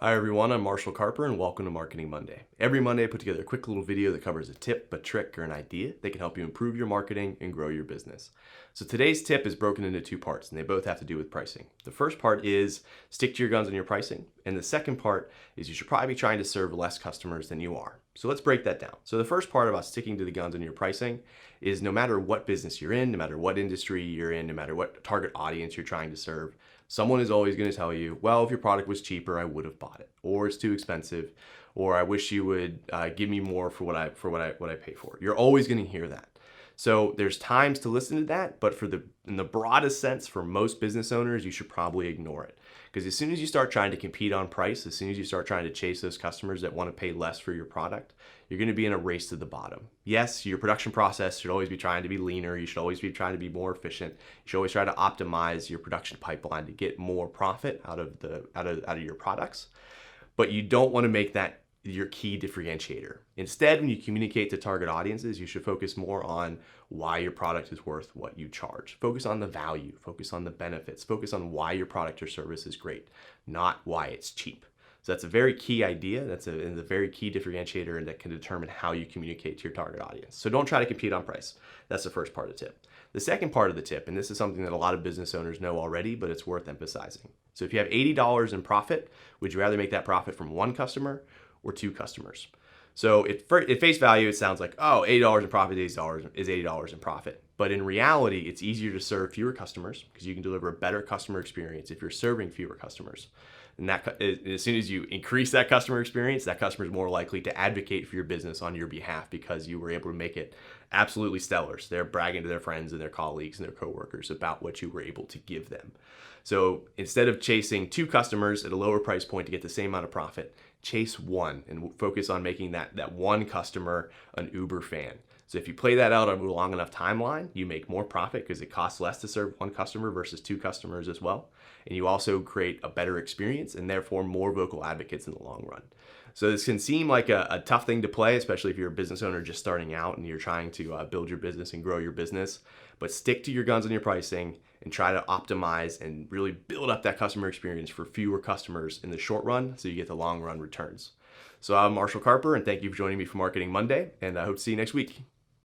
Hi everyone, I'm Marshall Carper and welcome to Marketing Monday. Every Monday I put together a quick little video that covers a tip, a trick, or an idea that can help you improve your marketing and grow your business. So today's tip is broken into two parts and they both have to do with pricing. The first part is stick to your guns on your pricing, and the second part is you should probably be trying to serve less customers than you are. So let's break that down. So the first part about sticking to the guns on your pricing is no matter what business you're in, no matter what industry you're in, no matter what target audience you're trying to serve, someone is always going to tell you, well, if your product was cheaper, I would have bought it, or it's too expensive, or I wish you would give me more for what I pay for. You're always going to hear that. So there's times to listen to that, but in the broadest sense, for most business owners, you should probably ignore it. Because as soon as you start trying to compete on price, as soon as you start trying to chase those customers that want to pay less for your product, you're going to be in a race to the bottom. Yes, your production process should always be trying to be leaner. You should always be trying to be more efficient. You should always try to optimize your production pipeline to get more profit out of your products. But you don't want to make that your key differentiator. Instead, when you communicate to target audiences, you should focus more on why your product is worth what you charge. Focus on the value, focus on the benefits, focus on why your product or service is great, not why it's cheap. So that's a very key idea. That's a very key differentiator, and that can determine how you communicate to your target audience. So don't try to compete on price. That's the first part of the tip. The second part of the tip, and this is something that a lot of business owners know already, but it's worth emphasizing. So if you have $80 in profit, would you rather make that profit from one customer or two customers? So at face value, it sounds like, oh, $80 in profit is $80 in profit. But in reality, it's easier to serve fewer customers because you can deliver a better customer experience if you're serving fewer customers. And as soon as you increase that customer experience, that customer is more likely to advocate for your business on your behalf because you were able to make it absolutely stellar. So they're bragging to their friends and their colleagues and their coworkers about what you were able to give them. So instead of chasing two customers at a lower price point to get the same amount of profit, chase one and focus on making that one customer an Uber fan. So if you play that out over a long enough timeline, you make more profit because it costs less to serve one customer versus two customers as well. And you also create a better experience and therefore more vocal advocates in the long run. So this can seem like a tough thing to play, especially if you're a business owner just starting out and you're trying to build your business and grow your business. But stick to your guns on your pricing and try to optimize and really build up that customer experience for fewer customers in the short run so you get the long run returns. So I'm Marshall Carper, and thank you for joining me for Marketing Monday, and I hope to see you next week.